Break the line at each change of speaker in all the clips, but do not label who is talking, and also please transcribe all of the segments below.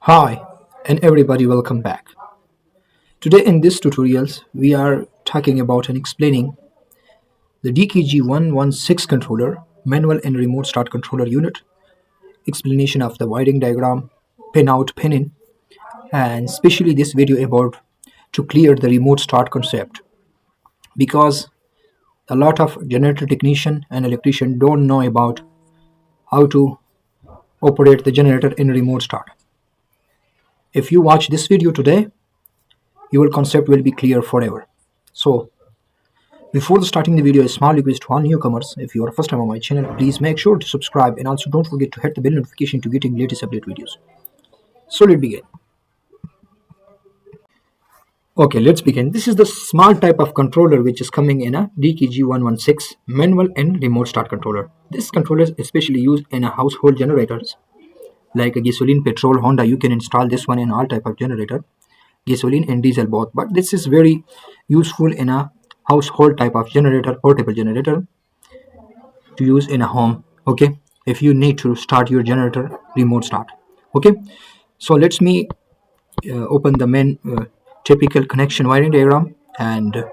Hi and everybody, welcome back. Today in this tutorials we are talking about and explaining the DKG 116 controller, manual and remote start controller unit, explanation of the wiring diagram, pin out, pin in, and especially this video about to clear the remote start concept because a lot of generator technician and electrician don't know about how to operate the generator in remote start. If you watch this video today, your concept will be clear forever. So before starting the video, a small request to all newcomers. If you are first time on my channel, please make sure to subscribe and also don't forget to hit the bell notification to getting latest update videos. So let's begin. Okay, let's begin. This is the small type of controller which is coming in a DKG 116 manual and remote start controller. This controller is especially used in a household generators like a gasoline, petrol, Honda. You can install this one in all type of generator, gasoline and diesel both. But this is very useful in a household type of generator, portable generator to use in a home. Okay, if you need to start your generator remote start. Okay, so let me open the main typical connection wiring diagram. And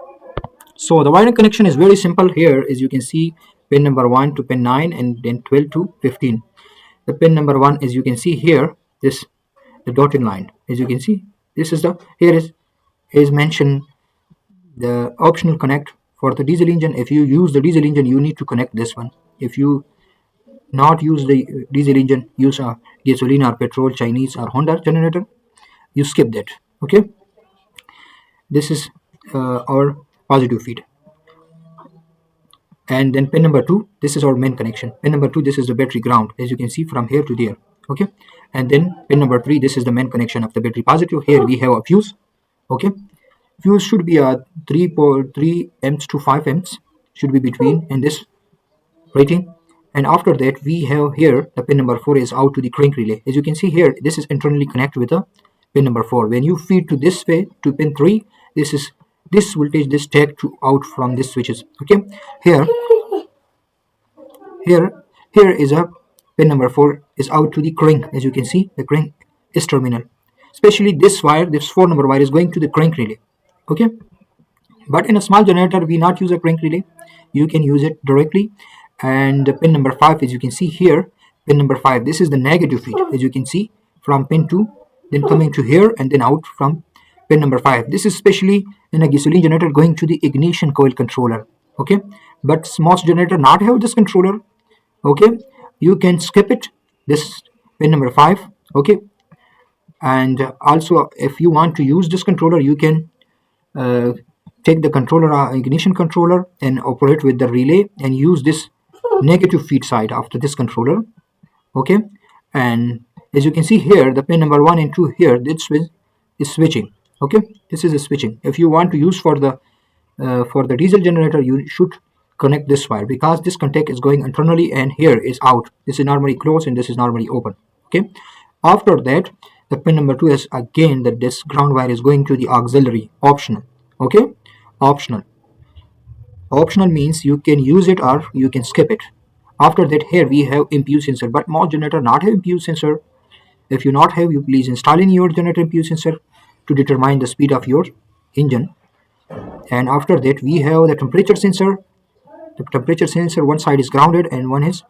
so the wiring connection is very simple. Here as you can see, pin number 1 to pin 9 and then 12 to 15. The pin number 1, as you can see here, this the dotted line, as you can see, this is the here is mentioned the optional connect for the diesel engine. If you use the diesel engine, you need to connect this one. If you not use the diesel engine, use a gasoline or petrol, Chinese or Honda generator, you skip that. Okay, this is our positive feed. And then pin number 2, this is our main connection. Pin number 2, this is the battery ground, as you can see from here to there. Okay, and then pin number 3, this is the main connection of the battery positive. Here we have a fuse. Okay, fuse should be a 3 amps to 5 amps should be between in this rating. And after that we have here the pin number 4 is out to the crank relay. As you can see here, this is internally connected with the pin number 4. When you feed to this way to pin 3, this is this voltage, this take to out from this switches. Okay, here is a pin number 4 is out to the crank. As you can see, the crank is terminal, especially this wire, this 4 number wire is going to the crank relay. Okay, but in a small generator we not use a crank relay, you can use it directly. And pin number 5, as you can see here, pin number 5, this is the negative feed, as you can see, from pin 2 then coming to here and then out from pin number 5. This is especially in a gasoline generator going to the ignition coil controller. Okay, but most generator not have this controller. Okay, you can skip it, this pin number 5. Okay, and also if you want to use this controller, you can take the controller, ignition controller, and operate with the relay and use this negative feed side after this controller. Okay, and as you can see here, the pin number 1 and 2 here, this is switching. Okay, this is a switching. If you want to use for the diesel generator, you should connect this wire because this contact is going internally and here is out. This is normally closed and this is normally open. Okay, after that the pin number 2 is again that this ground wire is going to the auxiliary optional. Okay, optional means you can use it or you can skip it. After that, here we have impulse sensor, but most generator not have impulse sensor. If you not have, you please install in your generator impulse sensor to determine the speed of your engine. And after that we have the temperature sensor. The temperature sensor, one side is grounded and one is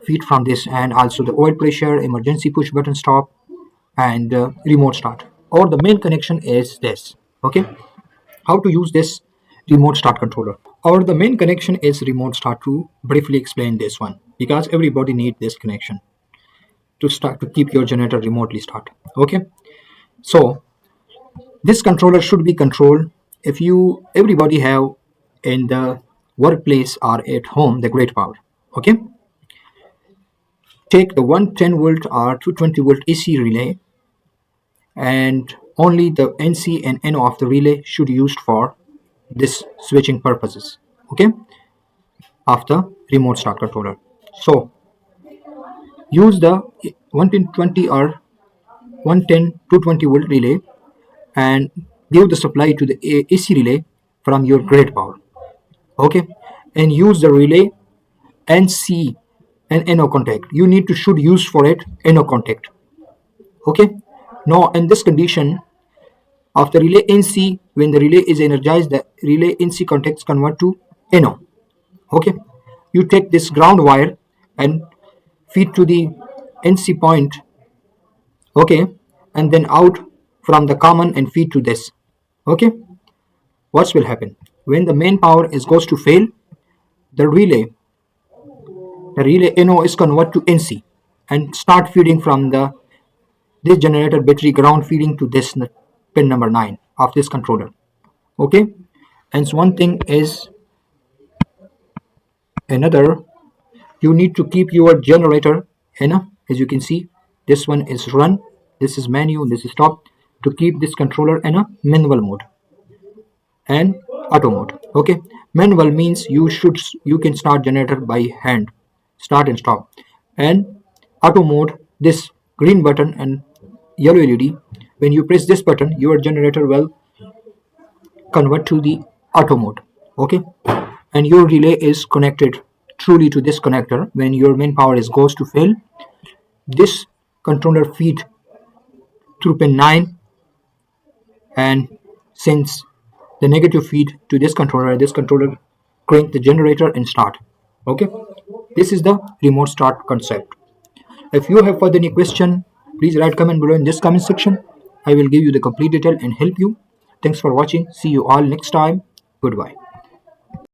feed from this, and also the oil pressure, emergency push button stop, and remote start. Or the main connection is this. Okay, how to use this remote start controller, or the main connection is remote start. To briefly explain this one, because everybody need this connection to start to keep your generator remotely start. Okay, so this controller should be controlled. If you everybody have in the workplace or at home the great power. Okay, take the 110 volt or 220 volt AC relay, and only the NC and NO of the relay should be used for this switching purposes. Okay, of the remote start controller. So use the 120 or 110 220 volt relay and give the supply to the AC relay from your grid power. Okay, and use the relay NC and NO contact. You need to should use for it NO contact. Okay, Now in this condition of the relay NC, when the relay is energized, the relay NC contacts convert to NO. Okay, you take this ground wire and feed to the NC point, okay, and then out from the common and feed to this. Okay, what will happen when the main power is goes to fail? The relay NO is convert to NC and start feeding from the this generator battery ground feeding to this pin number 9 of this controller. Okay, and so one thing is another, you need to keep your generator in a, as you can see, this one is run, this is menu, this is stop, to keep this controller in a manual mode and auto mode. Okay, manual means you can start generator by hand, start and stop, and auto mode, this green button and yellow LED, when you press this button your generator will convert to the auto mode. Okay, and your relay is connected truly to this connector. When your main power is goes to fail, this controller feed through pin 9 and sends the negative feed to this controller crank the generator and start. Okay, this is the remote start concept. If you have further any question, please write comment below in this comment section. I will give you the complete detail and help you. Thanks for watching. See you all next time. Goodbye.